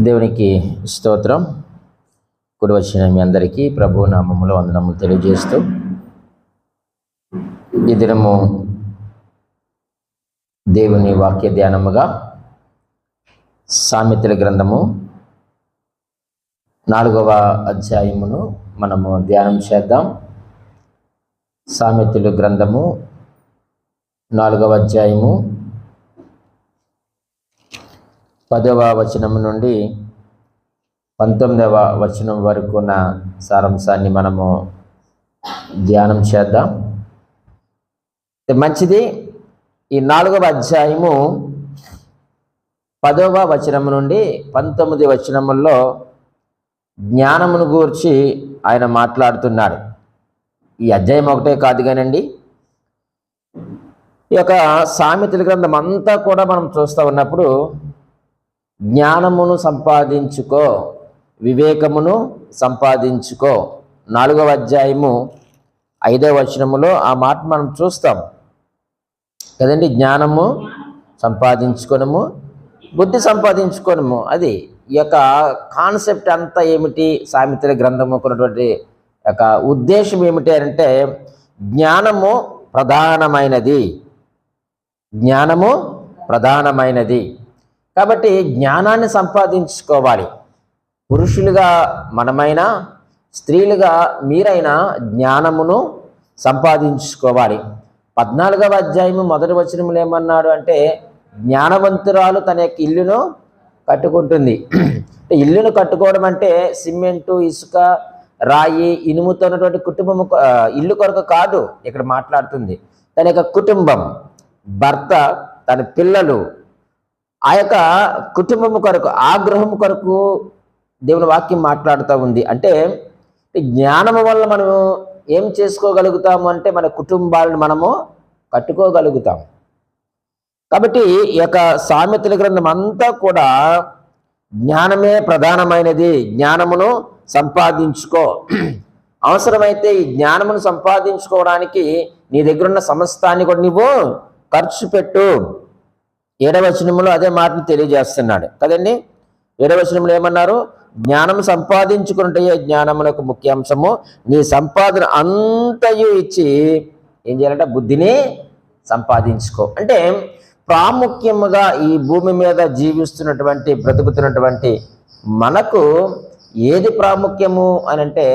దేవునికి స్తోత్రం. కూడి వచ్చిన మీ అందరికీ ప్రభు నామములో వందనములు తెలియజేస్తూ ఈ దినము దేవుని వాక్య ధ్యానముగా సామెతల గ్రంథము 4వ అధ్యాయమును మనము ధ్యానం చేద్దాం. సామెతల గ్రంథము 4వ అధ్యాయము 10వ వచనం నుండి 19వ వచనం వరకు ఉన్న సారాంశాన్ని మనము ధ్యానం చేద్దాం. మంచిది. ఈ 4వ అధ్యాయము 10వ వచనం నుండి 19 వచనముల్లో జ్ఞానమును గూర్చి ఆయన మాట్లాడుతున్నాడు. ఈ అధ్యాయం ఒకటే కాదు కానండి, ఈ యొక్క సామెతల గ్రంథం అంతా కూడా మనం చూస్తూ ఉన్నప్పుడు జ్ఞానమును సంపాదించుకో, వివేకమును సంపాదించుకో, 4వ అధ్యాయము 5వ వచనములో ఆ మాట మనం చూస్తాం కదండి. జ్ఞానము సంపాదించుకొనము, బుద్ధి సంపాదించుకొనము. అది ఈ యొక్క కాన్సెప్ట్ అంతా ఏమిటి, సామెతల గ్రంథము కొన్నటువంటి యొక్క ఉద్దేశం ఏమిటి అంటే జ్ఞానము ప్రధానమైనది. జ్ఞానము ప్రధానమైనది కాబట్టి జ్ఞానాన్ని సంపాదించుకోవాలి. పురుషులుగా మనమైనా, స్త్రీలుగా మీరైనా జ్ఞానమును సంపాదించుకోవాలి. 14వ అధ్యాయము 1వ వచనములు ఏమన్నాడు అంటే జ్ఞానవంతురాలు తన యొక్క ఇల్లును కట్టుకుంటుంది. ఇల్లును కట్టుకోవడం అంటే సిమెంటు, ఇసుక, రాయి, ఇనుముతో ఉన్నటువంటి కుటుంబము ఇల్లు కొరకు కాదు ఇక్కడ మాట్లాడుతుంది. తన యొక్క కుటుంబం, భర్త, తన పిల్లలు, ఆ యొక్క కుటుంబము కొరకు, ఆ గృహము కొరకు దేవుని వాక్యం మాట్లాడుతూ ఉంది. అంటే జ్ఞానము వల్ల మనము ఏం చేసుకోగలుగుతాము అంటే మన కుటుంబాలను మనము కట్టుకోగలుగుతాం. కాబట్టి ఈ యొక్క సామెతల గ్రంథం అంతా కూడా జ్ఞానమే ప్రధానమైనది. జ్ఞానమును సంపాదించుకో. అవసరమైతే ఈ జ్ఞానమును సంపాదించుకోవడానికి నీ దగ్గర ఉన్న సమస్తాన్ని కూడా నువ్వు ఖర్చు పెట్టు. 7వ వచనంలో అదే మాటను తెలియజేస్తున్నాడు కదండి. 7వ వచనంలో ఏమన్నారు? జ్ఞానం సంపాదించుకుంటే జ్ఞానమునకు ముఖ్యాంశము, నీ సంపాదన అంతయు ఇచ్చి ఏం చేయాలంటే బుద్ధిని సంపాదించుకో. అంటే ప్రాముఖ్యముగా ఈ భూమి మీద జీవిస్తున్నటువంటి, బ్రతుకుతున్నటువంటి మనకు ఏది ప్రాముఖ్యము అని అంటే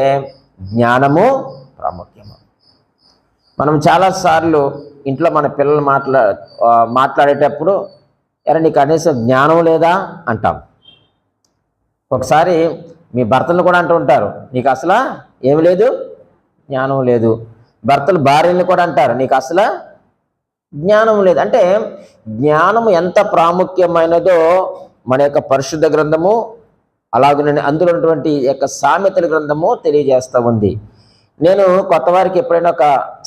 జ్ఞానము ప్రాముఖ్యము. మనం చాలాసార్లు ఇంట్లో మన పిల్లలు మాట్లాడేటప్పుడు ఎరా నీకు కనీసం జ్ఞానం లేదా అంటాం. ఒకసారి మీ భర్తలను కూడా అంటూ ఉంటారు, నీకు అసలు ఏమి లేదు, జ్ఞానం లేదు. భర్తలు భార్యలను కూడా అంటారు, నీకు అసలు జ్ఞానం లేదు. అంటే జ్ఞానము ఎంత ప్రాముఖ్యమైనదో మన యొక్క పరిశుద్ధ గ్రంథము, అలాగే అందులో ఉన్నటువంటి యొక్క సామెతల గ్రంథము తెలియజేస్తూ ఉంది. నేను కొత్త వారికి ఎప్పుడైనా ఒక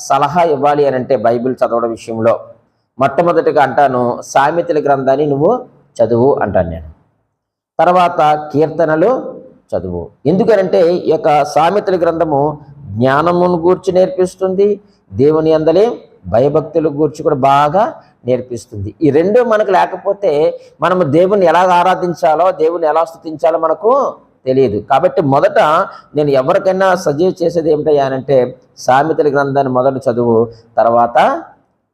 సలహా ఇవ్వాలి అని అంటే బైబిల్ చదవడం విషయంలో మొట్టమొదటిగా అంటాను, సామెతల గ్రంథాన్ని నువ్వు చదువు అంటాను నేను. తర్వాత కీర్తనలు చదువు. ఎందుకనంటే ఈ యొక్క సామెతల గ్రంథము జ్ఞానమును గూర్చి నేర్పిస్తుంది, దేవుని అందలి భయభక్తుల గూర్చి కూడా బాగా నేర్పిస్తుంది. ఈ రెండు మనకు లేకపోతే మనము దేవుని ఎలా ఆరాధించాలో, దేవుని ఎలా స్తుతించాలో మనకు తెలియదు. కాబట్టి మొదట నేను ఎవరికైనా సజెస్ట్ చేసేది ఏమిటంటే సామెతల గ్రంథాన్ని మొదట చదువు, తర్వాత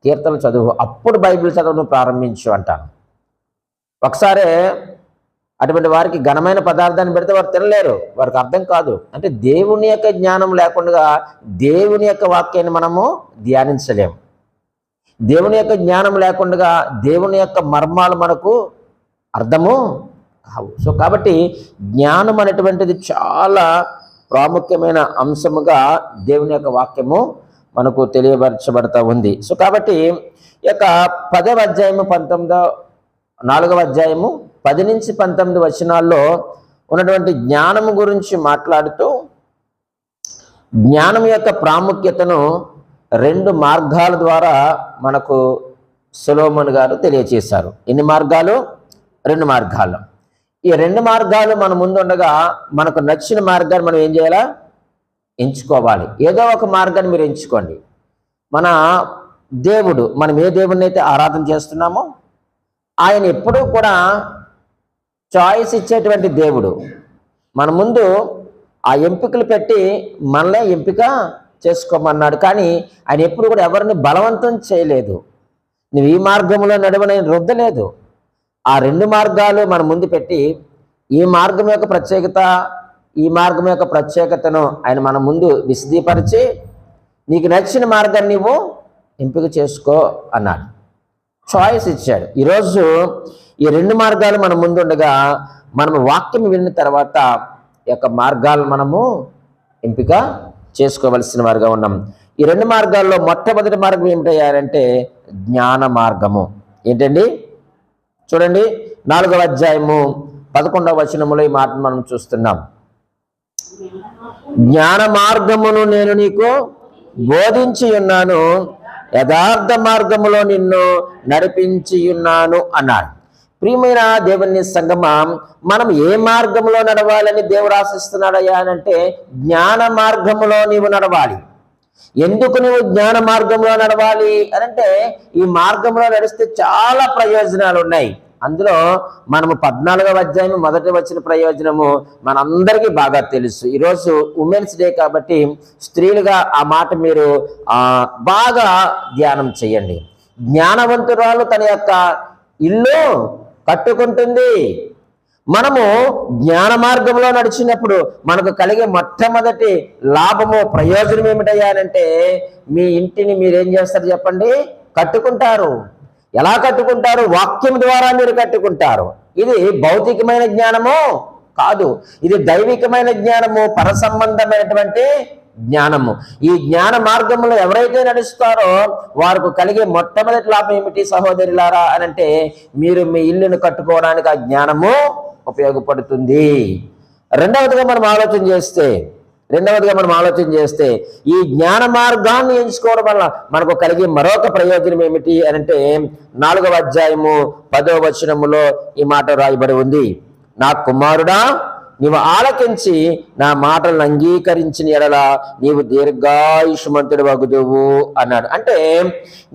కీర్తనలు చదువు, అప్పుడు బైబిల్ చదవడం ప్రారంభించు అంటాను. ఒకసారి అటువంటి వారికి ఘనమైన పదార్థాన్ని పెడితే వారు తినలేరు, వారికి అర్థం కాదు. అంటే దేవుని యొక్క జ్ఞానం లేకుండా దేవుని యొక్క వాక్యాన్ని మనము ధ్యానించలేము. దేవుని యొక్క జ్ఞానం లేకుండా దేవుని యొక్క మర్మాలు మనకు అర్థము కావు. సో కాబట్టి జ్ఞానం అనేటువంటిది చాలా ప్రాముఖ్యమైన అంశముగా దేవుని యొక్క వాక్యము మనకు తెలియపరచబడతా ఉంది. సో కాబట్టి ఈ యొక్క 10వ అధ్యాయము 4వ అధ్యాయము 10 నుంచి 19 వచనాల్లో ఉన్నటువంటి జ్ఞానము గురించి మాట్లాడుతూ జ్ఞానం యొక్క ప్రాముఖ్యతను 2 మార్గాల ద్వారా మనకు సొలొమోను గారు తెలియచేశారు. ఎన్ని మార్గాలు? 2 మార్గాలు. ఈ 2 మార్గాలు మన ముందు ఉండగా మనకు నచ్చిన మార్గాన్ని మనం ఏం చేయాలా? ఎంచుకోవాలి. ఏదో ఒక మార్గాన్ని మీరు ఎంచుకోండి. మన దేవుడు, మనం ఏ దేవుడిని అయితే ఆరాధన చేస్తున్నామో ఆయన ఎప్పుడూ కూడా చాయిస్ ఇచ్చేటువంటి దేవుడు. మన ముందు ఆ ఎంపికలు పెట్టి మనలే ఎంపిక చేసుకోమన్నాడు. కానీ ఆయన ఎప్పుడు కూడా ఎవరిని బలవంతం చేయలేదు. నువ్వు ఈ మార్గంలో నడవని రుద్దలేదు. ఆ రెండు మార్గాలు మన ముందు పెట్టి ఈ మార్గం యొక్క ప్రత్యేకత, ఈ మార్గం యొక్క ప్రత్యేకతను ఆయన మన ముందు విశదీపరిచి నీకు నచ్చిన మార్గాన్ని నువ్వు ఎంపిక చేసుకో అన్నాడు. చాయిస్ ఇచ్చాడు. ఈరోజు ఈ రెండు మార్గాలు మన ముందుండగా మనము వాక్యం విన్న తర్వాత ఈ యొక్క మార్గాలు మనము ఎంపిక చేసుకోవలసిన వారుగా ఉన్నాం. ఈ రెండు మార్గాల్లో మొట్టమొదటి మార్గం ఏమిటయ్యారంటే జ్ఞాన మార్గము. ఏంటండి? చూడండి, 4వ అధ్యాయము 11వ వచనములో ఈ మాట మనం చూస్తున్నాం. జ్ఞాన మార్గమును నేను నీకు బోధించి ఉన్నాను, యథార్థ మార్గములో నిన్ను నడిపించి ఉన్నాను అన్నాడు. ప్రియమైన దేవుని సంగమా, మనం ఏ మార్గంలో నడవాలని దేవుడు ఆశిస్తున్నాడయ్యా అంటే జ్ఞాన మార్గములో నీవు నడవాలి. ఎందుకు నువ్వు జ్ఞాన మార్గంలో నడవాలి అనంటే ఈ మార్గంలో నడిస్తే చాలా ప్రయోజనాలు ఉన్నాయి. అందులో మనము 14వ అధ్యాయం మొదటి వచ్చిన ప్రయోజనము మనందరికీ బాగా తెలుసు. ఈరోజు ఉమెన్స్ డే కాబట్టి స్త్రీలుగా ఆ మాట మీరు బాగా ధ్యానం చేయండి. జ్ఞానవంతురాలు తన యొక్క ఇల్లు కట్టుకుంటుంది. మనము జ్ఞాన మార్గంలో నడిచినప్పుడు మనకు కలిగే మొట్టమొదటి లాభము, ప్రయోజనం ఏమిటయ్యానంటే మీ ఇంటిని మీరేం చేస్తారు చెప్పండి? కట్టుకుంటారు. ఎలా కట్టుకుంటారు? వాక్యం ద్వారా మీరు కట్టుకుంటారు. ఇది భౌతికమైన జ్ఞానము కాదు, ఇది దైవికమైన జ్ఞానము, పరసంబంధమైనటువంటి జ్ఞానము. ఈ జ్ఞాన మార్గంలో ఎవరైతే నడుస్తారో వారికి కలిగే మొట్టమొదటి లాభం ఏమిటి సహోదరులారా అనంటే మీరు మీ ఇల్లును కట్టుకోవడానికి ఆ జ్ఞానము ఉపయోగపడుతుంది. రెండవదిగా మనం ఆలోచన చేస్తే ఈ జ్ఞాన మార్గాన్ని ఎంచుకోవడం వల్ల మనకు కలిగే మరొక ప్రయోజనం ఏమిటి అనంటే 4వ అధ్యాయము 10వ వచనములో ఈ మాట రాయబడి ఉంది. నా కుమారుడా, నీవు ఆలకించి నా మాటలను అంగీకరించిన ఎడల నీవు దీర్ఘాయుష్మంతుడు వగుదువు అన్నాడు. అంటే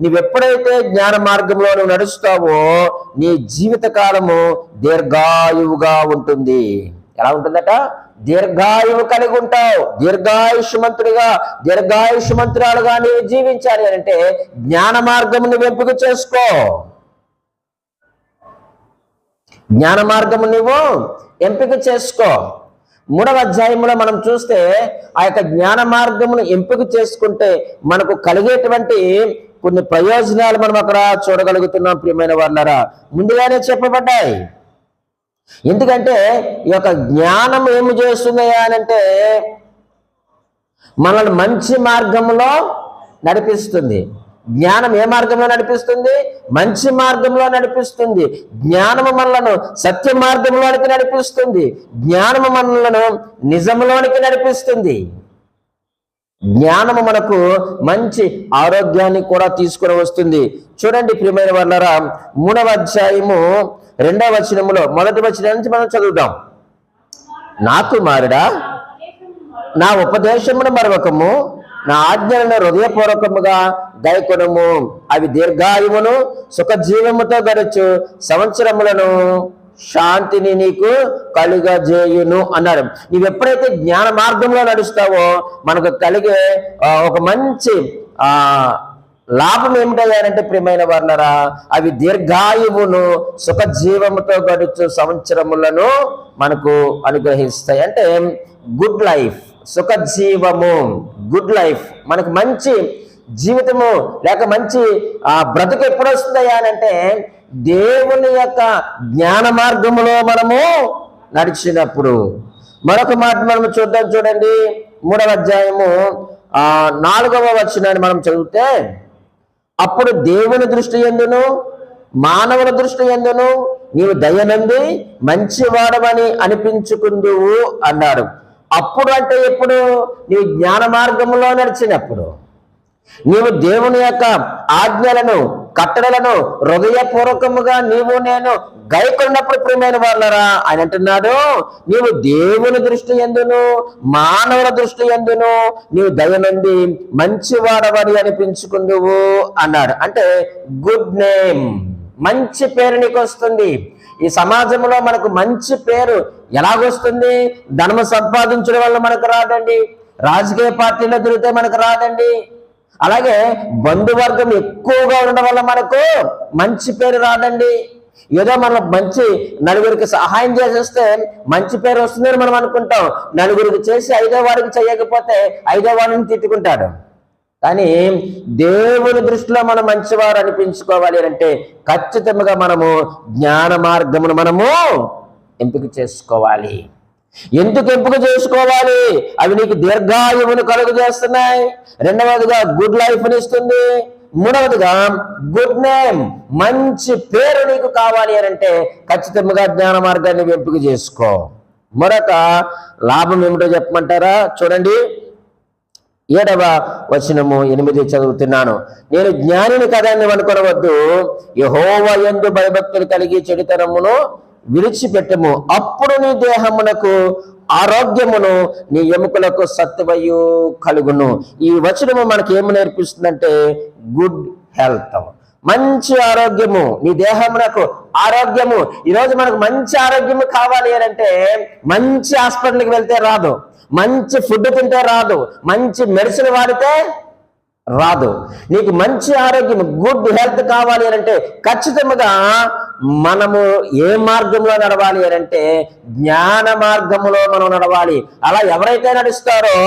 నీవెప్పుడైతే జ్ఞాన మార్గంలో నువ్వు నడుస్తావో నీ జీవిత కాలము దీర్ఘాయువుగా ఉంటుంది. ఎలా ఉంటుందట? దీర్ఘాయువు కలిగి ఉంటావు. దీర్ఘాయుష్మంతురాలుగా నీవు జీవించాలి అంటే జ్ఞాన మార్గము నువ్వు ఎంపిక చేసుకో. జ్ఞాన మార్గము నువ్వు ఎంపిక చేసుకో. 3వ అధ్యాయంలో మనం చూస్తే ఆ యొక్క జ్ఞాన మార్గమును ఎంపిక చేసుకుంటే మనకు కలిగేటువంటి కొన్ని ప్రయోజనాలు మనం అక్కడ చూడగలుగుతున్నాం. ప్రియమైన వాళ్ళారా, ముందుగానే చెప్పబడ్డాయి. ఎందుకంటే ఈ యొక్క జ్ఞానం ఏమి చేస్తుందయ్యా అనంటే మనల్ని మంచి మార్గంలో నడిపిస్తుంది. జ్ఞానం ఏ మార్గంలో నడిపిస్తుంది? మంచి మార్గంలో నడిపిస్తుంది. జ్ఞానము మనలను సత్య మార్గంలోనికి నడిపిస్తుంది. జ్ఞానము మనలను నిజంలోనికి నడిపిస్తుంది. జ్ఞానము మనకు మంచి ఆరోగ్యాన్ని కూడా తీసుకుని వస్తుంది. చూడండి ప్రియమైన వాళ్ళారా, 3వ అధ్యాయము 2వ వచనములో మొదటి వచనం నుంచి మనం చదువుదాం. నా కుమారుడా, నా ఉపదేశమును మరవకము, నా ఆజ్ఞలను హృదయపూర్వకముగా గైకొనుము. అవి దీర్ఘాయువును సుఖజీవముతో గడుచు సంవత్సరములను శాంతిని నీకు కలుగజేయును అన్నాడు. నీవు ఎప్పుడైతే జ్ఞాన మార్గంలో నడుస్తావో మనకు కలిగే ఒక మంచి లాభం ఏమిటంటే ప్రియమైన వారులారా, అవి దీర్ఘాయువును సుఖజీవముతో గడుచు సంవత్సరములను మనకు అనుగ్రహిస్తాయి. అంటే గుడ్ లైఫ్, సుఖజీవము, గుడ్ లైఫ్, మనకు మంచి జీవితము లేక మంచి బ్రతుకు ఎప్పుడు వస్తుందయ్యా అంటే దేవుని యొక్క జ్ఞాన మార్గములో మనము నడిచినప్పుడు. మరొక మాట మనం చూద్దాం. చూడండి, 3వ అధ్యాయము 4వ వచనాన్ని మనం చదివితే, అప్పుడు దేవుని దృష్టి యందును మానవుల దృష్టి యందును నీవు దయనంది మంచివాడవని అనిపించుకుందువు అన్నాడు. అప్పుడు అంటే ఎప్పుడు? నీవు జ్ఞాన మార్గంలో నడిచినప్పుడు, నీవు దేవుని యొక్క ఆజ్ఞలను కట్టడలను హృదయపూర్వకముగా నీవు నేను గైకొన్నప్పుడు ప్రియమైన వాళ్ళరా ఆయన అంటున్నాడు, నీవు దేవుని దృష్టి యందును మానవుల దృష్టి యందును నీవు దయ నుండి మంచివాడవని అనిపించుకుందువు అన్నాడు. అంటే గుడ్ నేమ్, మంచి పేరు నీకు వస్తుంది. ఈ సమాజంలో మనకు మంచి పేరు ఎలాగొస్తుంది? ధనము సంపాదించడం వల్ల మనకు రాదండి, రాజకీయ పార్టీలో తిరిగితే మనకు రాదండి, అలాగే బంధువర్గం ఎక్కువగా ఉండడం వల్ల మనకు మంచి పేరు రాదండి. ఏదో మనం మంచి నలుగురికి సహాయం చేసేస్తే మంచి పేరు వస్తుందని మనం అనుకుంటాం. నలుగురికి చేసి 5వ వాడికి చేయకపోతే 5వ వాడిని తిట్టుకుంటాడు. కానీ దేవుని దృష్టిలో మనం మంచివారు అనిపించుకోవాలి అంటే ఖచ్చితంగా మనము జ్ఞాన మార్గమును మనము ఎంపిక చేసుకోవాలి. ఎందుకు ఎంపిక చేసుకోవాలి? అవి నీకు దీర్ఘాయువును కలుగు చేస్తున్నాయి. రెండవదిగా గుడ్ లైఫ్ని ఇస్తుంది. మూడవదిగా గుడ్ నేమ్, మంచి పేరు నీకు కావాలి అని అంటే ఖచ్చితంగా జ్ఞాన మార్గాన్ని ఎంపిక చేసుకో. మరొక లాభం ఏమిటో చెప్పమంటారా? చూడండి, 7వ వచనము 8 చదువుతున్నాను. నేను జ్ఞానిని కదా అని అనుకొనవద్దు, యెహోవా యందు భయభక్తులు కలిగి చెడుతనమును విడిచిపెట్టము, అప్పుడు నీ దేహమునకు ఆరోగ్యమును నీ ఎముకలకు సత్తువయు కలుగును. ఈ వచనము మనకి ఏమి నేర్పిస్తుందంటే గుడ్ హెల్త్, మంచి ఆరోగ్యము, నీ దేహమునకు ఆరోగ్యము. ఈరోజు మనకు మంచి ఆరోగ్యము కావాలి అని అంటే మంచి హాస్పిటల్కి వెళ్తే రాదు, మంచి ఫుడ్ తింటే రాదు, మంచి మెడిసిన్ వాడితే రాదు. నీకు మంచి ఆరోగ్యం, గుడ్ హెల్త్ కావాలి అని అంటే ఖచ్చితంగా మనము ఏ మార్గంలో నడవాలి అని అంటే జ్ఞాన మార్గములో మనం నడవాలి. అలా ఎవరైతే నడుస్తారో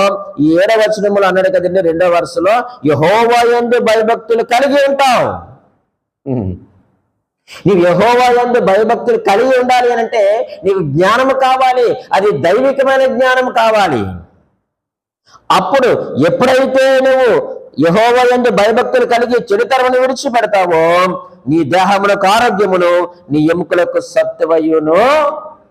ఈ 7వ వచనములో అన్నాడు కదండి, 2వ వరుసలో, యెహోవా యందు భయభక్తులు కలిగి ఉంటావు. నీవు యెహోవా యందు భయభక్తులు కలిగి ఉండాలి అని అంటే నీకు జ్ఞానము కావాలి, అది దైవికమైన జ్ఞానం కావాలి. అప్పుడు ఎప్పుడైతే నువ్వు యెహోవా యందు భయభక్తులు కలిగి చెడుతనమును విడిచిపెడతావో నీ దేహమునకు ఆరోగ్యమును నీ ఎముకలకు సత్తువయును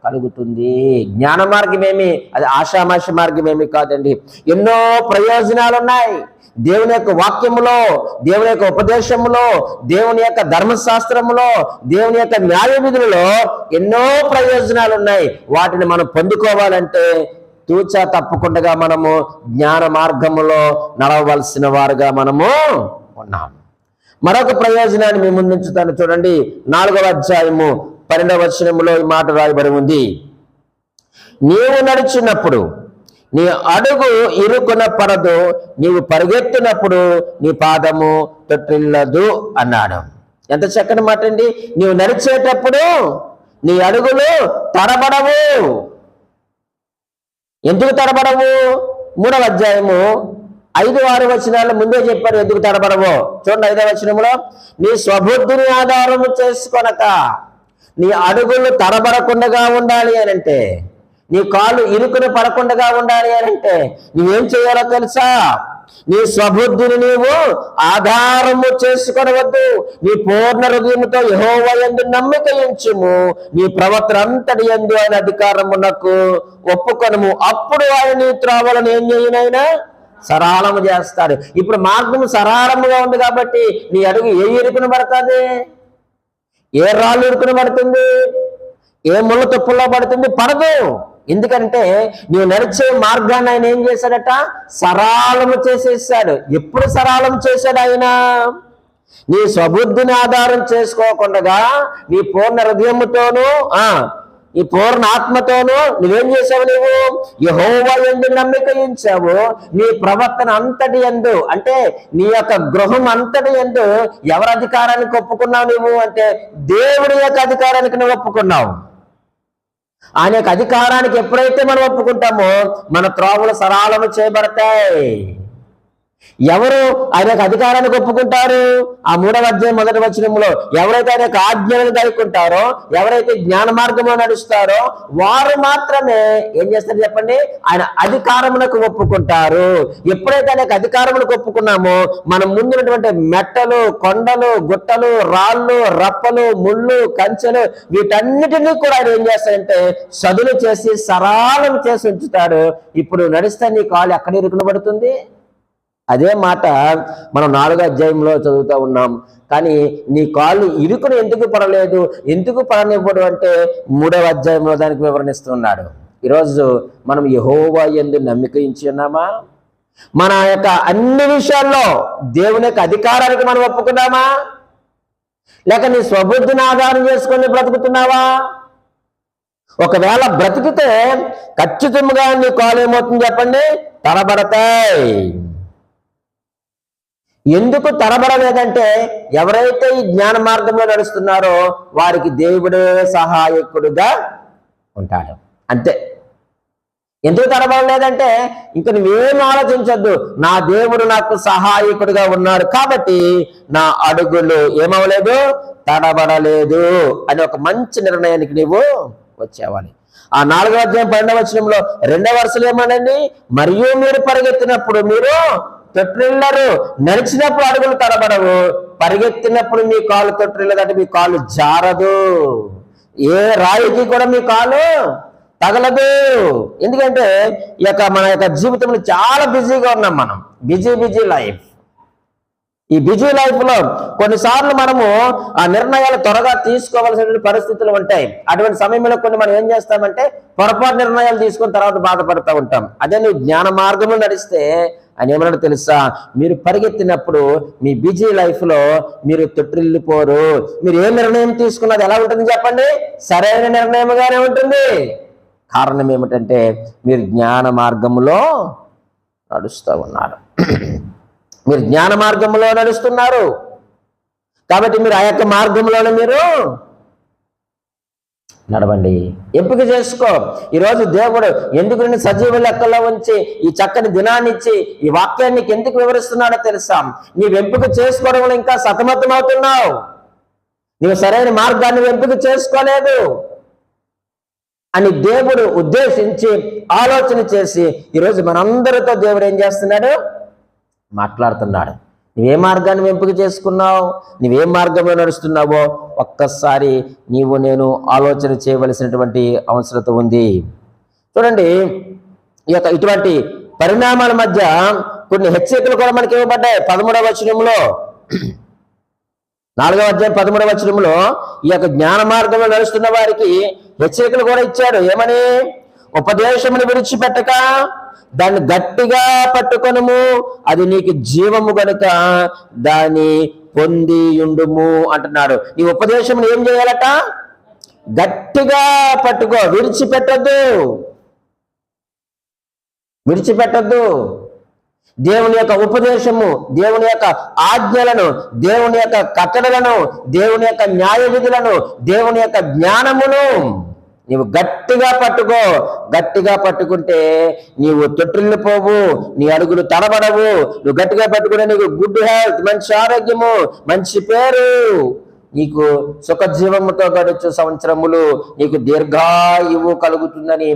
కలుగుతుంది. జ్ఞాన మార్గమేమి అది ఆషామాష మార్గమేమి కాదండి. ఎన్నో ప్రయోజనాలు ఉన్నాయి దేవుని యొక్క వాక్యములో, దేవుని యొక్క ఉపదేశములో, దేవుని యొక్క ధర్మశాస్త్రములో, దేవుని యొక్క న్యాయ విధులలో ఎన్నో ప్రయోజనాలు ఉన్నాయి. వాటిని మనం పొందుకోవాలంటే తూచా తప్పకుండా మనము జ్ఞాన మార్గములో నడవవలసిన వారుగా మనము ఉన్నాము. మరొక ప్రయోజనాన్ని మీ ముందుంచుతాను. చూడండి, 4వ అధ్యాయము 12వ వచనములో ఈ మాట రాయబడి ఉంది. నీవు నడిచినప్పుడు నీ అడుగు ఇరుకున పడదు, నీవు పరిగెత్తినప్పుడు నీ పాదము తొట్టిల్లదు అన్నాడు. ఎంత చక్కని మాట అండి. నీవు నడిచేటప్పుడు నీ అడుగులు తడబడవు. ఎందుకు తడబడవు? 3వ అధ్యాయము 5, 6 వచనాలు ముందే చెప్పారు ఎందుకు తడబడవో. చూడండి, 5వ వచనంలో, నీ స్వబుద్ధిని ఆధారము చేసుకొనక నీ అడుగులు తడబడకుండా ఉండాలి అని అంటే, నీ కాళ్ళు ఇరుకుని పడకుండా ఉండాలి అని అంటే నువ్వేం చేయాలో తెలుసా? నీ స్వబుద్ధిని నీవు ఆధారము చేసుకొనవద్దు. నీ పూర్ణ హృదయముతో యెహోవా యందు నమ్మిక ఉంచుము, నీ ప్రవర్తన అంతటి యందు ఆయన అధికారమునకు ఒప్పుకొనుము, అప్పుడు ఆయన నీ త్రోవలను ఏం చేయనైనా సరళము చేస్తాడు. ఇప్పుడు మార్గము సరళముగా ఉంది కాబట్టి నీ అడుగు ఏ ఇరుకున పడుతుంది? ఏ రాళ్ళు ఇరుకున పడుతుంది? ఏ ముళ్ళ తుప్పుల్లో పడుతుంది? పడదు. ఎందుకంటే నీవు నడిచే మార్గాన్ని ఆయన ఏం చేశాడట? సరళము చేసేసాడు. ఎప్పుడు సరళం చేశాడు ఆయన? నీ స్వబుద్ధిని ఆధారం చేసుకోకుండా నీ పూర్ణ హృదయముతోనూ నీ పూర్ణ ఆత్మతోనూ నువ్వేం చేసావు? నీవు యెహోవా యందు నమ్మిక ఉంచావు. నీ ప్రవర్తన అంతటి యందు అంటే నీ యొక్క గృహం అంతటి యందు ఎవరి అధికారానికి ఒప్పుకున్నావు నీవు అంటే దేవుడి యొక్క అధికారానికి నువ్వు ఒప్పుకున్నావు. ఆయన యొక్క అధికారానికి ఎప్పుడైతే మనం ఒప్పుకుంటామో మన త్రోవలు సరళము చేయబడతాయి. ఎవరు ఆయన యొక్క అధికారానికి ఒప్పుకుంటారు? ఆ 3వ అధ్యాయం 1వ వచనంలో ఎవరైతే ఆయన యొక్క ఆజ్ఞలను గైకుంటారో, ఎవరైతే జ్ఞాన మార్గంలో నడుస్తారో వారు మాత్రమే ఏం చేస్తారు చెప్పండి? ఆయన అధికారమునకు ఒప్పుకుంటారు. ఎప్పుడైతే ఆయన యొక్క అధికారమునకు ఒప్పుకున్నామో మనం ముందున్నటువంటి మెట్టలు, కొండలు, గుట్టలు, రాళ్ళు, రప్పలు, ముళ్ళు, కంచెలు వీటన్నిటినీ కూడా ఆయన ఏం చేస్తాడంటే సదులు చేసి సరళం చేసి ఉంచుతాడు. ఇప్పుడు నడిస్తే నీ కాలు ఎక్కడ ఇరుకున పడుతుంది? అదే మాట మనం 4వ అధ్యాయంలో చదువుతూ ఉన్నాం. కానీ నీ కాళ్ళు ఇరుకుని ఎందుకు పడలేదు, ఎందుకు పడనివ్వడు అంటే 3వ అధ్యాయంలో దానికి వివరణిస్తున్నాడు. ఈరోజు మనం యెహోవా యందు నమ్మిక ఉంచి ఉన్నామా? మన యొక్క అన్ని విషయాల్లో దేవుని యొక్క అధికారానికి మనం ఒప్పుకున్నామా? లేక నీ స్వబుద్ధిని ఆధారం చేసుకొని బ్రతుకుతున్నావా? ఒకవేళ బ్రతికితే ఖచ్చితంగా నీ కాలు ఏమవుతుంది చెప్పండి? తడబడతాయి. ఎందుకు తడబడలేదంటే ఎవరైతే ఈ జ్ఞాన మార్గంలో నడుస్తున్నారో వారికి దేవుడే సహాయకుడుగా ఉంటాడు, అంతే. ఎందుకు తడబడలేదంటే ఇంక నువ్వేం ఆలోచించొద్దు, నా దేవుడు నాకు సహాయకుడిగా ఉన్నాడు కాబట్టి నా అడుగులు ఏమవలేదు, తడబడలేదు అని ఒక మంచి నిర్ణయానికి నీవు వచ్చేవాలి. ఆ 4వ అధ్యాయం 12వ వచనంలో 2వ వరుసలు ఏమనండి? మరియు మీరు పరిగెత్తినప్పుడు మీరు తొట్టిల్లరు, నడిచినప్పుడు అడుగులు తడబడవు, పరిగెత్తినప్పుడు మీ కాలు తొట్టిల్లదంటే మీ కాలు జారదు, ఏ రాయికి కూడా మీ కాలు తగలదు. ఎందుకంటే మన యొక్క జీవితంలో చాలా బిజీగా ఉన్నాం మనం, బిజీ లైఫ్. ఈ బిజీ లైఫ్ లో కొన్నిసార్లు మనము ఆ నిర్ణయాలు త్వరగా తీసుకోవాల్సిన పరిస్థితులు ఉంటాయి. అటువంటి సమయంలో కొన్ని మనం ఏం చేస్తామంటే పొరపాటు నిర్ణయాలు తీసుకుని తర్వాత బాధపడుతూ ఉంటాం. అదే నువ్వు జ్ఞాన మార్గంలో నడిస్తే ఆయన ఏమన్నాడు తెలుసా? మీరు పరిగెత్తినప్పుడు మీ బిజీ లైఫ్ లో మీరు తొట్టిల్లిపోరు. మీరు ఏ నిర్ణయం తీసుకున్నది ఎలా ఉంటుంది చెప్పండి? సరైన నిర్ణయంగానే ఉంటుంది. కారణం ఏమిటంటే మీరు జ్ఞాన మార్గంలో నడుస్తూ ఉన్నారు. మీరు జ్ఞాన మార్గంలో నడుస్తున్నారు కాబట్టి మీరు ఆ యొక్క మార్గంలోనే మీరు నడవండి. ఎంపిక చేసుకో. ఈరోజు దేవుడు ఎందుకు నిన్ను సజీవ లెక్కల్లో ఉంచి ఈ చక్కని దినాన్ని ఇచ్చి ఈ వాక్యాన్ని ఎందుకు వివరిస్తున్నాడో తెలుసా? నీవు ఎంపిక చేసుకోవడంలో ఇంకా సతమతం అవుతున్నావు. నీవు సరైన మార్గాన్ని ఎంపిక చేసుకోలేదు అని దేవుడు ఉద్దేశించి ఆలోచన చేసి ఈరోజు మనందరితో దేవుడు ఏం చేస్తున్నాడు? మాట్లాడుతున్నాడు. నువ్వే మార్గాన్ని ఎంపిక చేసుకున్నావు, నువ్వే మార్గంలో నడుస్తున్నావో ఒక్కసారి నేను ఆలోచన చేయవలసినటువంటి అవసరత ఉంది. చూడండి, ఇటువంటి పరిణామాల మధ్య కొన్ని హెచ్చరికలు కూడా మనకి ఇవ్వబడ్డాయి. 13వ వచనంలో 4వ అధ్యాయం 13వ వచనంలో ఈ యొక్క జ్ఞాన మార్గంలో నడుస్తున్న వారికి హెచ్చరికలు కూడా ఇచ్చాడు. ఏమని? ఉపదేశమును విడిచిపెట్టక దాన్ని గట్టిగా పట్టుకొనుము, అది నీకు జీవము గనుక దాన్ని పొంది ఉండుము అంటున్నాడు. నీ ఉపదేశం ఏం చేయాలట? గట్టిగా పట్టుకో, విడిచిపెట్టద్దు. దేవుని యొక్క ఉపదేశము, దేవుని యొక్క ఆజ్ఞలను, దేవుని యొక్క కట్టడలను, దేవుని యొక్క న్యాయ విధులను, దేవుని యొక్క జ్ఞానమును నీవు గట్టిగా పట్టుకో. గట్టిగా పట్టుకుంటే నీవు తొట్టిల్లిపోవు, నీ అడుగులు తడబడవు. నువ్వు గట్టిగా పట్టుకుంటే నీకు గుడ్ హెల్త్, మంచి ఆరోగ్యము, మంచి పేరు, నీకు సుఖజీవముతో గడుచు సంవత్సరములు, నీకు దీర్ఘాయువు కలుగుతుందని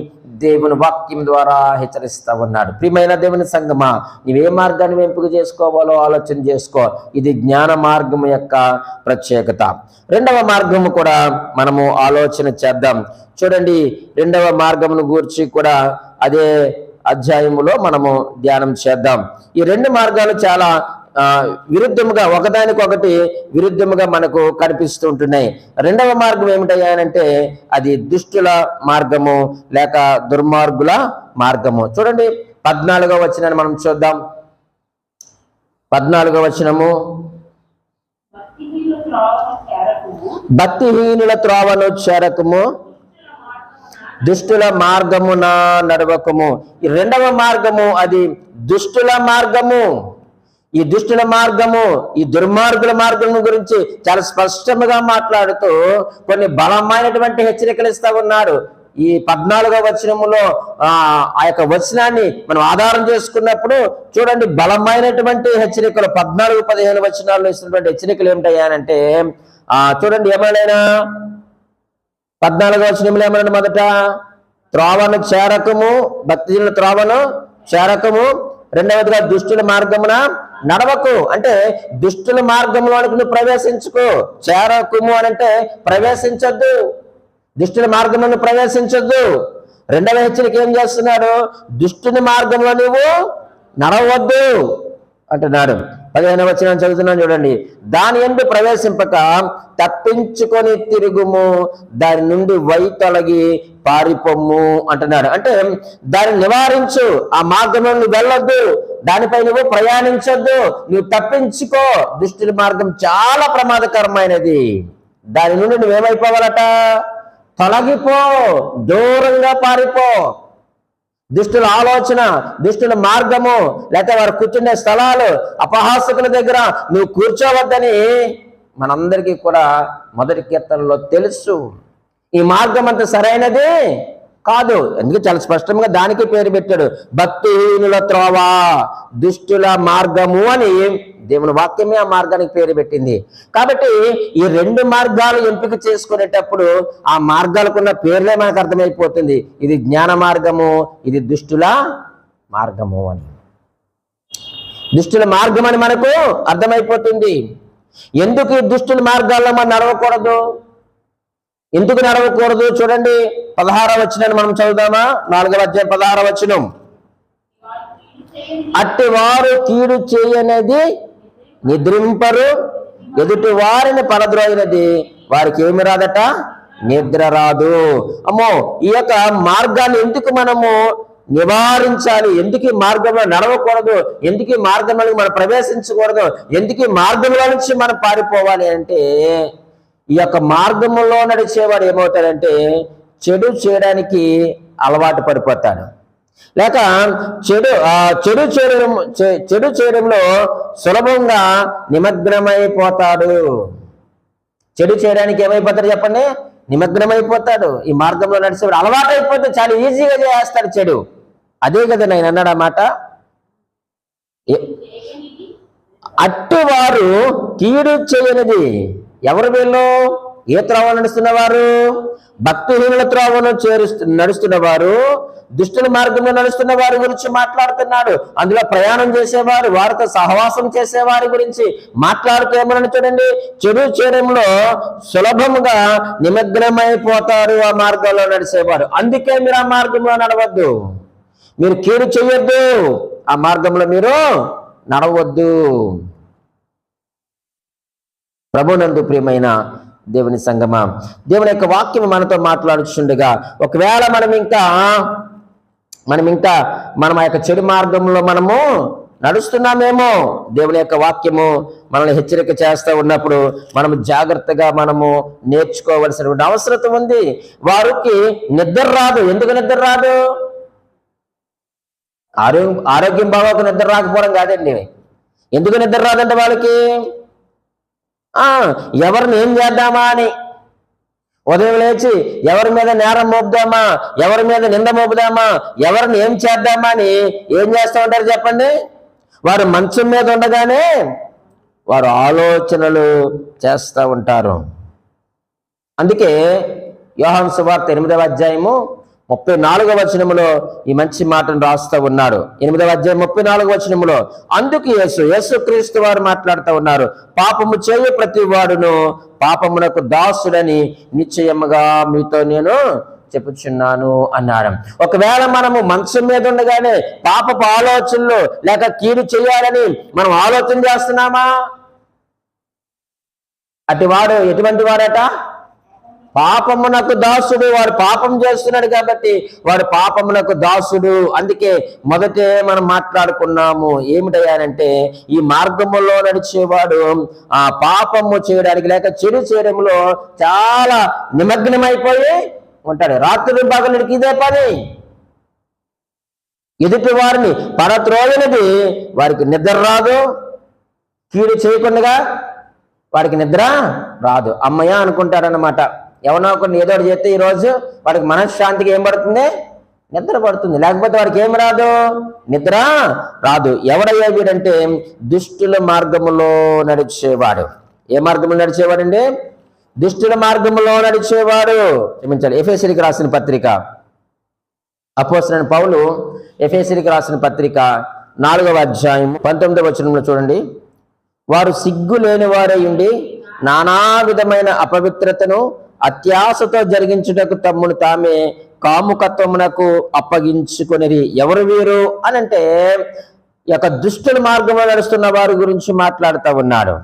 దేవుని వాక్యం ద్వారా హెచ్చరిస్తా ఉన్నాడు. ప్రియమైన దేవుని సంగమా, నీవే మార్గాన్ని ఎంపిక చేసుకోవాలో ఆలోచన చేసుకో. ఇది జ్ఞాన మార్గము యొక్క ప్రత్యేకత. 2వ మార్గము కూడా మనము ఆలోచన చేద్దాం. చూడండి, 2వ మార్గమును గూర్చి కూడా అదే అధ్యాయములో మనము ధ్యానం చేద్దాం. ఈ 2 మార్గాలు చాలా విరుద్ధముగా, ఒకదానికొకటి విరుద్ధముగా మనకు కనిపిస్తూ ఉంటున్నాయి. 2వ మార్గం ఏమిటయ్యానంటే అది దుష్టుల మార్గము లేక దుర్మార్గుల మార్గము. చూడండి, 14వ వచనాన్ని మనం చూద్దాం. 14వ వచనము, భక్తిహీనుల త్రోవను చేరకము, దుష్టుల మార్గమున నడవకము. ఈ 2వ మార్గము అది దుష్టుల మార్గము. ఈ దుష్టుల మార్గము, ఈ దుర్మార్గుల మార్గము గురించి చాలా స్పష్టంగా మాట్లాడుతూ కొన్ని బలమైనటువంటి హెచ్చరికలు ఇస్తా ఉన్నాడు. ఈ 14వ వచనములో ఆ యొక్క వచనాన్ని మనం ఆధారం చేసుకున్నప్పుడు చూడండి, బలమైనటువంటి హెచ్చరికలు 14-15 వచనాల్లో ఇస్తున్నటువంటి హెచ్చరికలు ఏమిటయ్యానంటే చూడండి, ఏమైనా 14వ వచనంలో ఏమన్నా? మొదట త్రోవను చేరకము, భక్తిహీనుల త్రోవను చేరకము. 2వదిగా దుష్టుల మార్గమున నడవకు, అంటే దుష్టుల మార్గంలోనికి నువ్వు ప్రవేశించుకో. చేరకుము అని అంటే ప్రవేశించొద్దు, దుష్టుల మార్గంలో ప్రవేశించొద్దు. 2వ హెచ్చరిక ఏం చేస్తున్నాడు? దుష్టుని మార్గంలో నువ్వు నడవద్దు అంటున్నాడు. 15వ వచనం చదువుతున్నాను చూడండి. దాని యందు ప్రవేశింపక తప్పించుకొని తిరుగుము, దాని నుండి వైతొలగి పారిపోమ్ము అంటున్నాడు. అంటే దాన్ని నివారించు, ఆ మార్గంలో నువ్వు వెళ్ళొద్దు, దానిపై నువ్వు ప్రయాణించొద్దు, నువ్వు తప్పించుకో. దుష్టుల మార్గం చాలా ప్రమాదకరమైనది. దాని నుండి నువ్వేమైపోవాలట? తొలగిపో, దూరంగా పారిపో. దుష్టుల ఆలోచన, దుష్టుల మార్గము, లేకపోతే వారు కూర్చునే స్థలాలు, అపహాసకుల దగ్గర నువ్వు కూర్చోవద్దని మనందరికీ కూడా మొదటి కీర్తనలో తెలుసు. ఈ మార్గం అంత సరైనది కాదు. ఎందుకు చాలా స్పష్టంగా దానికి పేరు పెట్టాడు, భక్తిహీనుల త్రోవ, దుష్టుల మార్గము అని దేవుని వాక్యమే ఆ మార్గానికి పేరు పెట్టింది. కాబట్టి ఈ 2 మార్గాలు ఎంపిక చేసుకునేటప్పుడు ఆ మార్గాలకున్న పేర్లే మనకు అర్థమైపోతుంది. ఇది జ్ఞాన మార్గము, ఇది దుష్టుల మార్గము అని. దుష్టుల మార్గం అని మనకు అర్థమైపోతుంది. ఎందుకు ఈ దుష్టుల మార్గాల్లో మనం నడవకూడదు? ఎందుకు నడవకూడదు? చూడండి, 16వ వచనాన్ని మనం చదువుదామా? 4వ అధ్యాయం 16వ వచనం. అట్టి వారు కీడు చేయనది నిద్రింపరు, ఎదుటి వారిని పడద్రోయినది వారికి ఏమి రాదట? నిద్ర రాదు. అమ్మో, ఈ యొక్క మార్గాన్ని ఎందుకు మనము నివారించాలి? ఎందుకు ఈ మార్గంలో నడవకూడదు? ఎందుకు ఈ మార్గంలో మనం ప్రవేశించకూడదు? ఎందుకు ఈ మార్గంలో నుంచి మనం పారిపోవాలి అంటే, ఈ యొక్క మార్గంలో నడిచేవాడు ఏమవుతాడంటే చెడు చేయడానికి అలవాటు పడిపోతాడు, లేక చెడు చేయడంలో సులభంగా నిమగ్నమైపోతాడు. చెడు చేయడానికి ఏమైపోతాడు చెప్పండి? నిమగ్నమైపోతాడు. ఈ మార్గంలో నడిచేవాడు అలవాటు అయిపోతే చాలా ఈజీగా చేస్తాడు చెడు. అదే కదా నేను అన్నాడు ఆ మాట. అట్టి వారు కీడు చేయనిది ఎవరు? వీళ్ళు ఏ త్రోవ నడుస్తున్నవారు? భక్తిహీనుల త్రోవను నడుస్తున్నవారు, దుష్టుల మార్గంలో నడుస్తున్న వారి గురించి మాట్లాడుతున్నాడు. అందులో ప్రయాణం చేసేవారు, వారితో సహవాసం చేసేవారి గురించి మాట్లాడుతూ ఏమని చూడండి, చెడు చేయడంలో సులభముగా నిమగ్నమైపోతారు ఆ మార్గంలో నడిచేవారు. అందుకే మీరు ఆ మార్గంలో నడవద్దు, మీరు కీడు చేయొద్దు, ఆ మార్గంలో మీరు నడవద్దు. ప్రభునందు ప్రియమైన దేవుని సంగమా, దేవుని యొక్క వాక్యం మనతో మాట్లాడుచుండగా ఒకవేళ మనం ఆ యొక్క చెడు మార్గంలో మనము నడుస్తున్నామేమో, దేవుని యొక్క వాక్యము మనల్ని హెచ్చరిక చేస్తూ ఉన్నప్పుడు మనము జాగ్రత్తగా మనము నేర్చుకోవలసినటువంటి అవసరం ఉంది. వారికి నిద్ర రాదు. ఎందుకు నిద్ర రాదు? ఆరోగ్యం బాగోక నిద్ర రాకపోవడం కాదండి. ఎందుకు నిద్ర రాదంటే వాళ్ళకి ఎవరిని ఏం చేద్దామా అని ఉదయం లేచి ఎవరి మీద నేరం మోపుదామా, ఎవరి మీద నింద మోపుదామా, ఎవరిని ఏం చేద్దామా అని ఏం చేస్తూ ఉంటారు చెప్పండి? వారు మంచం మీద ఉండగానే వారు ఆలోచనలు చేస్తూ ఉంటారు. అందుకే యోహాను సువార్త 8వ అధ్యాయము 34వ వచనములో ఈ మంచి మాటను రాస్తూ ఉన్నాడు. 8వ అధ్యాయం 34వ వచనములో అందుకు యేసుక్రీస్తు వారు మాట్లాడుతూ ఉన్నారు, పాపము చేయు ప్రతి వాడును పాపమునకు దాసుడని నిశ్చయముగా మీతో నేను చెప్పుచున్నాను అన్నాడు. ఒకవేళ మనము మంచం మీద ఉండగానే పాపపు ఆలోచనలు లేక కీడు చేయాలని మనం ఆలోచన చేస్తున్నామా? అటివాడు ఎటువంటి వాడట? పాపమునకు దాసుడు. వాడు పాపం చేస్తున్నాడు కాబట్టి వాడు పాపమునకు దాసుడు. అందుకే మొదటే మనం మాట్లాడుకున్నాము ఏమిటయ్యానంటే, ఈ మార్గములో నడిచేవాడు ఆ పాపము చేయడానికి లేక చెడు చేయడంలో చాలా నిమగ్నమైపోయి ఉంటాడు. రాత్రి పగలుకి ఇదే పని. ఎదుటి వారిని పడత్రోలినది వారికి నిద్ర రాదు. కీడు చేయకుండా వాడికి నిద్ర రాదు. అమ్మయ్య అనుకుంటాడనమాట. ఎవరో కొన్ని ఏదో చేస్తే ఈరోజు వాడికి మనశ్శాంతికి ఏం పడుతుంది? నిద్ర పడుతుంది. లేకపోతే వాడికి ఏం రాదు? నిద్ర రాదు. ఎవడయ్యా వీడంటే దుష్టుల మార్గములో నడిచేవాడు. ఏ మార్గంలో నడిచేవాడండి? దుష్టుల మార్గములో నడిచేవాడు. క్షమించాలి. ఎఫెసీయులకు రాసిన పత్రిక, అపోస్తలుడైన పౌలు ఎఫెసీయులకు రాసిన పత్రిక 4వ అధ్యాయం 19వ వచనంలో చూడండి, వారు సిగ్గు లేని వారై ఉండి నానా విధమైన అపవిత్రతను అత్యాశతో జరిగించుటకు తమ్మును తామే కాముకత్వమునకు అప్పగించుకొనిరి. ఎవరు వీరు అని అంటే, ఈ యొక్క దుష్టుల మార్గంలో నడుస్తున్న వారి గురించి మాట్లాడుతూ ఉన్నాడు.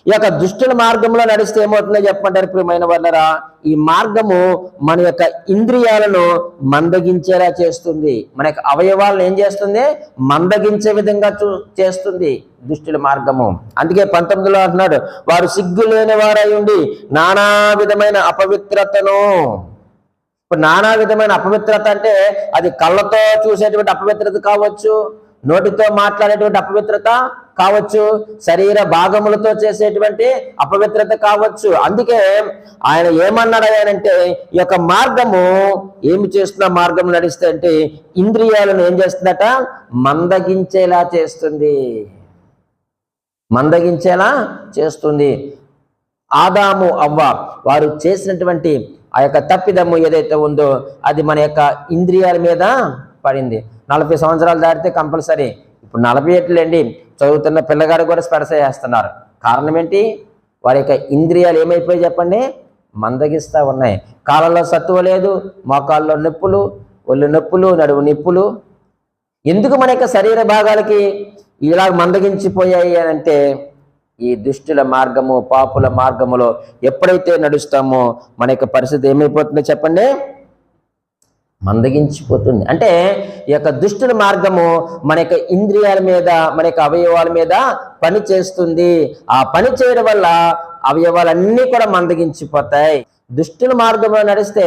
ఈ యొక్క దుష్టుల మార్గంలో నడిస్తే ఏమవుతుందో చెప్పంటారు ప్రియమైన వాళ్ళరా? ఈ మార్గము మన యొక్క ఇంద్రియాలను మందగించేలా చేస్తుంది, మన యొక్క అవయవాలను ఏం చేస్తుంది? మందగించే విధంగా చేస్తుంది దుష్టుల మార్గము. అందుకే 19లో అంటున్నాడు, వారు సిగ్గు లేని వారై ఉండి నానా విధమైన అపవిత్రతను. ఇప్పుడు నానా విధమైన అపవిత్రత అంటే అది కళ్ళతో చూసేటువంటి అపవిత్రత కావచ్చు, నోటితో మాట్లాడేటువంటి అపవిత్రత కావచ్చు, శరీర భాగములతో చేసేటువంటి అపవిత్రత కావచ్చు. అందుకే ఆయన ఏమన్నాడు అంటే, ఈ యొక్క మార్గము ఏమి చేస్తున్న మార్గం నడిస్తే అంటే ఇంద్రియాలను ఏం చేస్తుందట? మందగించేలా చేస్తుంది, మందగించేలా చేస్తుంది. ఆదాము అవ్వ వారు చేసినటువంటి ఆ యొక్క తప్పిదము ఏదైతే ఉందో అది మన యొక్క ఇంద్రియాల మీద పడింది. 40 సంవత్సరాలు దాటితే కంపల్సరీ, ఇప్పుడు 40 ఏట్లేండి, చదువుతున్న పిల్లగాడు కూడా స్పర్శ చేస్తున్నారు. కారణం ఏంటి? వారి యొక్క ఇంద్రియాలు ఏమైపోయి చెప్పండి? మందగిస్తూ ఉన్నాయి. కాళ్ళలో సత్తువ లేదు, మోకాళ్ళలో నొప్పులు, ఒళ్ళు నొప్పులు, నడువు నొప్పులు. ఎందుకు మన యొక్క శరీర భాగాలకి ఇలా మందగించిపోయాయి అని అంటే, ఈ దుష్టుల మార్గము, పాపుల మార్గములో ఎప్పుడైతే నడుస్తామో మన యొక్క పరిస్థితి ఏమైపోతుందో చెప్పండి? మందగించిపోతుంది. అంటే ఈ యొక్క దుష్టుల మార్గము మన యొక్క ఇంద్రియాల మీద, మన యొక్క అవయవాల మీద పని చేస్తుంది. ఆ పని చేయడం వల్ల అవయవాలన్నీ కూడా మందగించిపోతాయి. దుష్టుల మార్గంలో నడిస్తే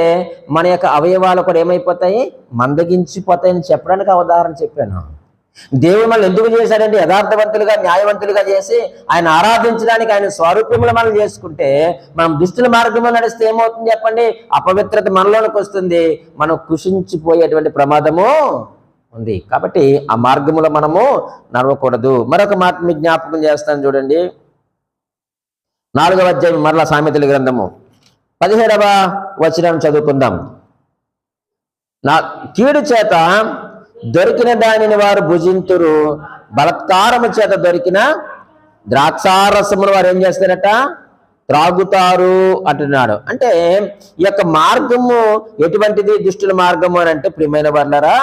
మన యొక్క అవయవాలు కూడా ఏమైపోతాయి? మందగించిపోతాయని చెప్పడానికి ఆ ఉదాహరణ చెప్పాను. దేవుడు మనల్ని ఎందుకు చేశాడంటే యథార్థవంతులుగా, న్యాయవంతులుగా చేసి ఆయన ఆరాధించడానికి, ఆయన స్వరూపంలో మనం చేసుకుంటే, మనం దుష్టుల మార్గంలో నడిస్తే ఏమవుతుంది చెప్పండి? అపవిత్రత మనలోనికి వస్తుంది, మనం కుషించిపోయేటువంటి ప్రమాదము ఉంది. కాబట్టి ఆ మార్గంలో మనము నడవకూడదు. మరొక మాట మీకు జ్ఞాపకం చేస్తాను చూడండి. 4వ అధ్యాయం మరలా సామెతల గ్రంథము 17వ వచనం చదువుకుందాం. కీడు చేత దొరికిన దానిని వారు భుజింతురు, బలత్కారము చేత దొరికిన ద్రాక్షారసమును వారు ఏం చేస్తారట? త్రాగుతారు అంటున్నాడు. అంటే ఈ యొక్క మార్గము ఎటువంటిది? దుష్టుల మార్గము అని అంటే ప్రియమైన వాళ్ళరా,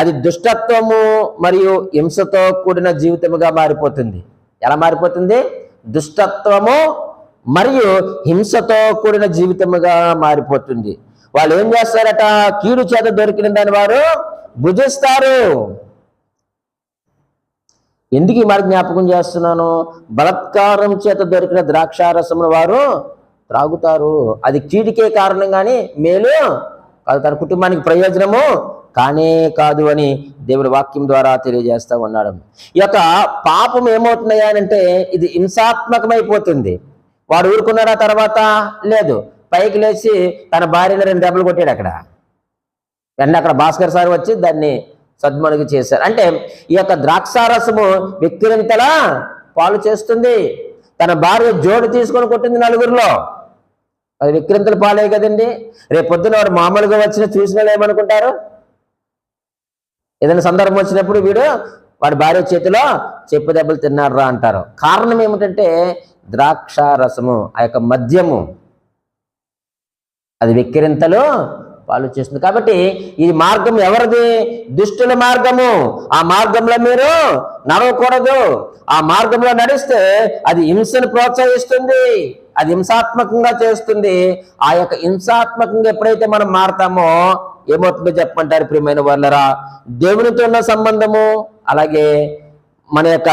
అది దుష్టత్వము మరియు హింసతో కూడిన జీవితముగా మారిపోతుంది. ఎలా మారిపోతుంది? దుష్టత్వము మరియు హింసతో కూడిన జీవితముగా మారిపోతుంది. వాళ్ళు ఏం చేస్తారట? కీడు చేత దొరికిన దాన్ని వారు భుజిస్తారు. ఎందుకు ఈ మాట జ్ఞాపకం చేస్తున్నాను? బలత్కారం చేత దొరికిన ద్రాక్షారసమును వారు త్రాగుతారు. అది కీడికే కారణం కానీ మేలు కాదు, తన కుటుంబానికి ప్రయోజనము కానే కాదు అని దేవుడి వాక్యం ద్వారా తెలియజేస్తా ఉన్నాడు. ఈ యొక్క పాపం ఏమవుతున్నాయా అంటే ఇది హింసాత్మకమైపోతుంది. వాడు ఊరుకున్నాడా? తర్వాత లేదు, పైకి లేచి తన భార్యను 2 దెబ్బలు కొట్టాడు. అక్కడ భాస్కర్ సార్ వచ్చి దాన్ని సద్మణిగి చేశారు. అంటే ఈ యొక్క ద్రాక్షారసము వెక్కిరింతలా పాలు చేస్తుంది. తన భార్య జోడు తీసుకొని కొట్టింది నలుగురిలో, అది వెక్కిరింతల పాలే కదండి. రేపు పొద్దున వాడు మామూలుగా వచ్చిన చూసిన ఏమనుకుంటారు? ఏదైనా సందర్భం వచ్చినప్పుడు వాడి భార్య చేతిలో చెప్పు దెబ్బలు తిన్నారా అంటారు. కారణం ఏమిటంటే ద్రాక్షారసము, ఆ యొక్క మద్యము, అది వెక్కిరింతలు పాలు చేస్తుంది. కాబట్టి ఈ మార్గం ఎవరిది? దుష్టుల మార్గము. ఆ మార్గంలో మీరు నడవకూడదు. ఆ మార్గంలో నడిస్తే అది హింసను ప్రోత్సహిస్తుంది, అది హింసాత్మకంగా చేస్తుంది. ఆ యొక్క హింసాత్మకంగా ఎప్పుడైతే మనం మారతామో ఏమవుతుందో చెప్పంటారు ప్రియమైన వాళ్ళరా? దేవునితో ఉన్న సంబంధము, అలాగే మన యొక్క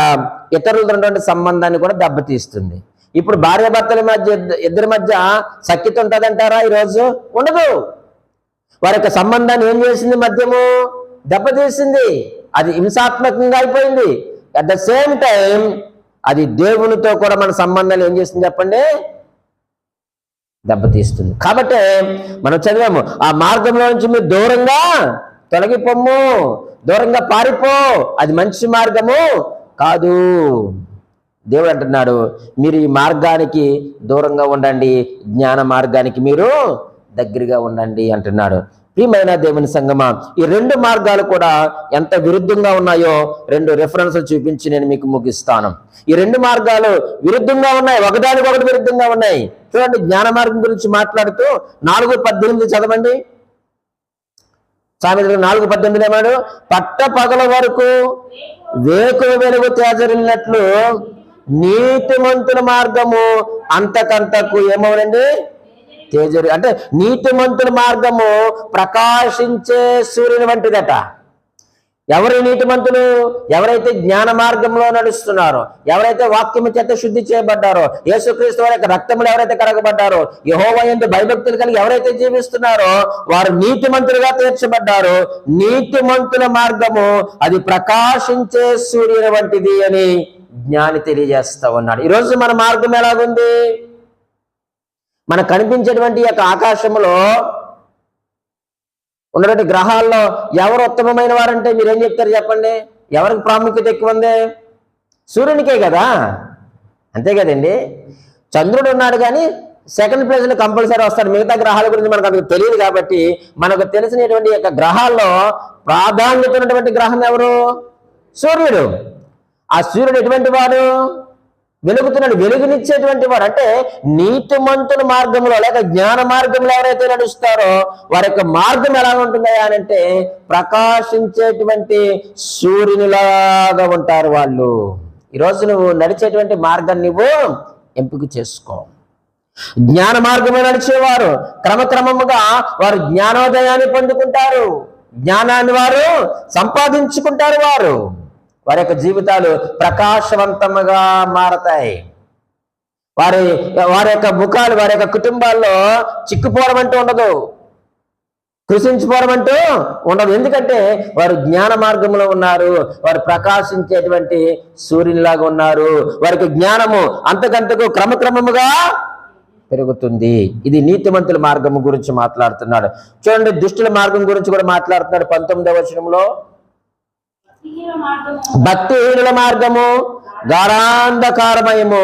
ఇతరులతో ఉన్నటువంటి సంబంధాన్ని కూడా దెబ్బతీస్తుంది. ఇప్పుడు భార్యాభర్తల మధ్య, ఇద్దరి మధ్య సఖ్యత ఉంటుందంటారా? ఈరోజు ఉండదు. వారి యొక్క సంబంధాన్ని ఏం చేసింది? మద్యము దెబ్బతీసింది, అది హింసాత్మకంగా అయిపోయింది. అట్ ద సేమ్ టైం అది దేవునితో కూడా మన సంబంధాన్ని ఏం చేస్తుంది చెప్పండి? దెబ్బతీస్తుంది. కాబట్టి మనం చదివాము, ఆ మార్గంలో నుంచి మీరు దూరంగా తొలగిపోము, దూరంగా పారిపో, అది మంచి మార్గము కాదు. దేవుడు అంటున్నాడు, మీరు ఈ మార్గానికి దూరంగా ఉండండి, జ్ఞాన మార్గానికి మీరు దగ్గరగా ఉండండి అంటున్నాడు. ప్రియమైన దేవుని సంగమా, ఈ 2 మార్గాలు కూడా ఎంత విరుద్ధంగా ఉన్నాయో 2 రెఫరెన్స్లు చూపించి నేను మీకు ముగిస్తాను. ఈ 2 మార్గాలు విరుద్ధంగా ఉన్నాయి, ఒకదానికొకటి విరుద్ధంగా ఉన్నాయి. చూడండి, జ్ఞాన మార్గం గురించి మాట్లాడుతూ 4:18 చదవండి. సామెతలు 4:18 ఏమాడు, పట్ట పగల వరకు వేకువ వెలుగు తేజరిల్లినట్లు నీతిమంతుల మార్గము అంతకంతకు ఏమవునండి తేజరి. అంటే నీతిమంతుల మార్గము ప్రకాశించే సూర్యుని వంటిదట. ఎవరు నీతిమంతులు? ఎవరైతే జ్ఞాన మార్గంలో నడుస్తున్నారో, ఎవరైతే వాక్యము చేత శుద్ధి చేయబడ్డారో, యేసుక్రీస్తు వారి యొక్క రక్తములు ఎవరైతే కడగబడ్డారో, యెహోవా యందు భయభక్తులు కలిగి ఎవరైతే జీవిస్తున్నారో వారు నీతిమంతులుగా తీర్చబడ్డారో. నీతిమంతుల మార్గము అది ప్రకాశించే సూర్యుని వంటిది అని జ్ఞాని తెలియజేస్తా ఉన్నాడు. ఈరోజు మన మార్గం ఎలాగుంది? మనకు కనిపించేటువంటి యొక్క ఆకాశంలో ఉన్నటువంటి గ్రహాల్లో ఎవరు ఉత్తమమైన వారంటే మీరేం చెప్తారు చెప్పండి? ఎవరికి ప్రాముఖ్యత ఎక్కువ ఉంది? సూర్యునికే కదా, అంతే కదండి. చంద్రుడు ఉన్నాడు కానీ సెకండ్ ప్లేస్లో కంపల్సరీ వస్తాడు. మిగతా గ్రహాల గురించి మనకు అంత తెలియదు కాబట్టి మనకు తెలిసినటువంటి యొక్క గ్రహాల్లో ప్రాధాన్యత ఉన్నటువంటి గ్రహం ఎవరు? సూర్యుడు. ఆ సూర్యుడు ఎటువంటి వాడు? వెలుగుతున్నాడు, వెలుగునిచ్చేటువంటి వాడు. అంటే నీతిమంతుల మార్గంలో లేక జ్ఞాన మార్గంలో ఎవరైతే నడుస్తారో వారి యొక్క మార్గం ఎలా ఉంటుంది అని అంటే ప్రకాశించేటువంటి సూర్యునిలాగా ఉంటారు వాళ్ళు. ఈరోజు నువ్వు నడిచేటువంటి మార్గాన్ని నువ్వు ఎంపిక చేసుకో. జ్ఞాన మార్గంలో నడిచేవారు క్రమక్రమముగా వారు జ్ఞానోదయాన్ని పొందుకుంటారు, జ్ఞానాన్ని వారు సంపాదించుకుంటారు. వారి యొక్క జీవితాలు ప్రకాశవంతంగా మారతాయి. వారి యొక్క ముఖాలు, వారి యొక్క కుటుంబాల్లో చిక్కుపోవడం అంటూ ఉండదు, కృషించిపోవడం అంటూ ఉండదు. ఎందుకంటే వారు జ్ఞాన మార్గంలో ఉన్నారు, వారు ప్రకాశించేటువంటి సూర్యునిలాగా ఉన్నారు. వారికి జ్ఞానము అంతకంతకు క్రమక్రమముగా పెరుగుతుంది. ఇది నీతిమంతుల మార్గం గురించి మాట్లాడుతున్నాడు. చూడండి, దుష్టుల మార్గం గురించి కూడా మాట్లాడుతున్నాడు. 19వ వచనంలో భక్తిహీనుల మార్గము గాఢాంధకారమయము,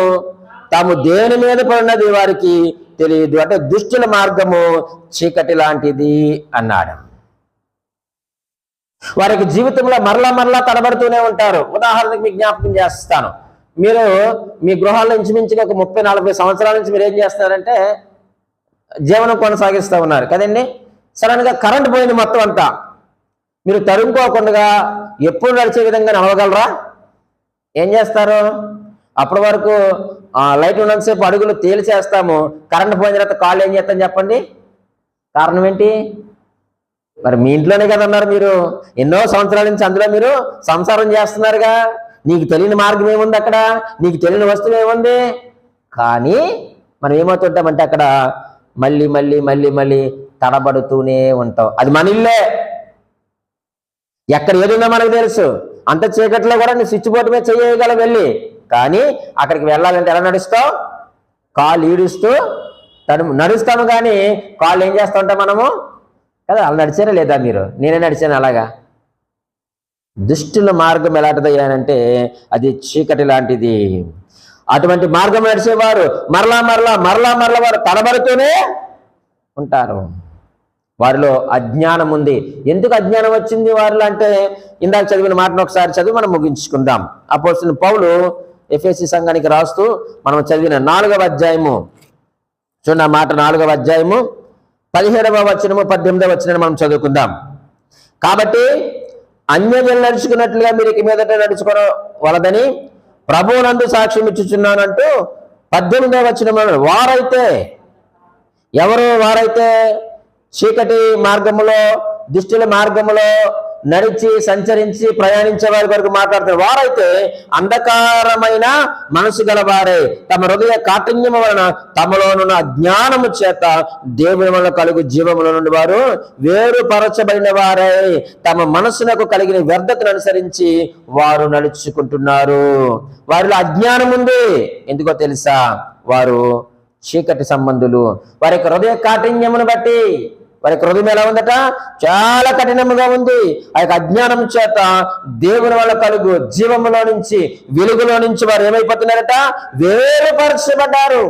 తాము దేని మీద పడినది వారికి తెలియదు. అంటే దుష్టుల మార్గము చీకటి లాంటిది అన్నాడు. వారికి జీవితంలో మరలా తడబడుతూనే ఉంటారు. ఉదాహరణకు మీకు జ్ఞాపకం చేస్తాను. మీరు మీ గృహాల్లో ఇంచుమించుగా ఒక 30-40 సంవత్సరాల నుంచి మీరు ఏం చేస్తున్నారంటే జీవనం కొనసాగిస్తూ ఉన్నారు కదండి. సడన్ గా కరెంట్ పోయింది మొత్తం అంతా. మీరు తరుముకోకుండా ఎప్పుడు నడిచే విధంగా నడవగలరా? ఏం చేస్తారు? అప్పటి వరకు లైట్ ఉన్నంతసేపు అడుగులు తేల్చేస్తాము. కరెంట్ పోయిన తర్వాత కాళ్ళు ఏం చేస్తాం చెప్పండి? కారణం ఏంటి? మరి మీ ఇంట్లోనే కదా ఉన్నారు. మీరు ఎన్నో సంవత్సరాల నుంచి అందులో మీరు సంసారం చేస్తున్నారుగా. నీకు తెలియని మార్గం ఏముంది అక్కడ? నీకు తెలియని వస్తువు ఏముంది? కానీ మనం ఏమవుతుంటామంటే అక్కడ మళ్ళీ తడబడుతూనే ఉంటాం. అది మన ఇల్లే, ఎక్కడ ఏదుందో మనకు తెలుసు. అంత చీకట్లో కూడా నీ స్విచ్ బోర్డు మీద చేయగల వెళ్ళి, కానీ అక్కడికి వెళ్ళాలంటే ఎలా నడుస్తావు? కాళ్ళు ఈడుస్తూ నడుస్తాము. కానీ కాళ్ళు ఏం చేస్తూ ఉంటాం మనము కదా. అలా నడిచారా లేదా మీరు? నేనే నడిచాను అలాగా. దుష్టుల మార్గం ఎలాంటిదయ్యానంటే అది చీకటి లాంటిది. అటువంటి మార్గం నడిచేవారు మరలా వారు తడబడుతూనే ఉంటారు. వారిలో అజ్ఞానం ఉంది. ఎందుకు అజ్ఞానం వచ్చింది వారిలో అంటే ఇందాక చదివిన మాటను ఒకసారి చదివి మనం ముగించుకుందాం. అపోస్తలుడైన పౌలు ఎఫెసీ సంఘానికి రాస్తూ మనం చదివిన 4వ అధ్యాయము చూడండి. ఆ మాట 4వ అధ్యాయము 17వ వచనము 18వ వచనాన్ని మనం చదువుకుందాం. కాబట్టి అన్యజనులు నడుచుకున్నట్లుగా మీరు ఇక మీదట నడుచుకోవలదని ప్రభువునందు సాక్ష్యం ఇచ్చుచున్నానంటూ 18వ వచనంలో వారైతే చీకటి మార్గములో దుష్టుల మార్గములో నడిచి సంచరించి ప్రయాణించే వారి వరకు మాట్లాడుతారు. వారైతే అంధకారమైన మనసు గలవారే, తమ హృదయ కాఠిన్యము వలన తమలోనున్న అజ్ఞానము చేత దేవుని వలన కలుగు జీవముల నుండి వారు వేరుపరచబడిన వారే తమ మనసునకు కలిగిన వ్యర్థతను అనుసరించి వారు నడుచుకుంటున్నారు. వారిలో అజ్ఞానం ఉంది. ఎందుకో తెలుసా? వారు చీకటి సంబంధులు. వారి యొక్క హృదయ కాఠిన్యమును బట్టి వారి యొక్క హృదయం ఎలా ఉందట? చాలా కఠినముగా ఉంది. ఆ యొక్క అజ్ఞానం చేత దేవుని వల్ల కలుగు జీవములో నుంచి, వెలుగులో నుంచి వారు ఏమైపోతున్నారట? వేరుపరచబడ్డారు.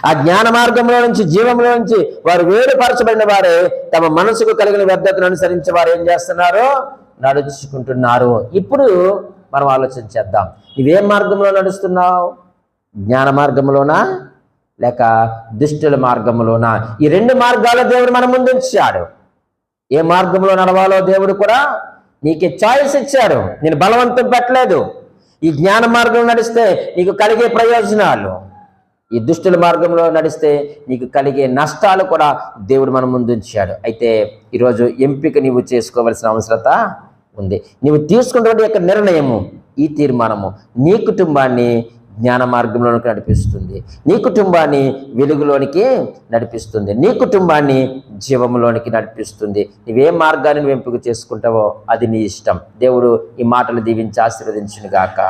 ఆ జ్ఞాన మార్గంలో నుంచి, జీవంలో నుంచి వారు వేరుపరచబడిన వారే తమ మనసుకు కలిగిన వ్యర్థతను అనుసరించి వారు ఏం చేస్తున్నారు? నడుచుకుంటున్నారు. ఇప్పుడు మనం ఆలోచించేద్దాం. నువ్వేం మార్గంలో నడుస్తున్నావు? జ్ఞాన మార్గంలోనా లేక దుష్టుల మార్గంలోనా? ఈ రెండు మార్గాల దేవుడు మన ముందు ఉంచాడు. ఏ మార్గంలో నడవాలో దేవుడు కూడా నీకు చాయిస్ ఇచ్చాడు. నేను బలవంతం పెట్టలేదు. ఈ జ్ఞాన మార్గంలో నడిస్తే నీకు కలిగే ప్రయోజనాలు, ఈ దుష్టుల మార్గంలో నడిస్తే నీకు కలిగే నష్టాలు కూడా దేవుడు మన ముందు ఉంచాడు. అయితే ఈరోజు ఎంపిక నీవు చేసుకోవలసిన అవసరత ఉంది. నీవు తీసుకున్నటువంటి యొక్క నిర్ణయము, ఈ తీర్మానము నీ కుటుంబాన్ని జ్ఞాన మార్గంలోనికి నడిపిస్తుంది, నీ కుటుంబాన్ని వెలుగులోనికి నడిపిస్తుంది, నీ కుటుంబాన్ని జీవంలోనికి నడిపిస్తుంది. నువ్వే మార్గాన్ని నువ్వు ఎంపిక చేసుకుంటావో అది నీ ఇష్టం. దేవుడు ఈ మాటలు దీవించి ఆశీర్వదించును గాక.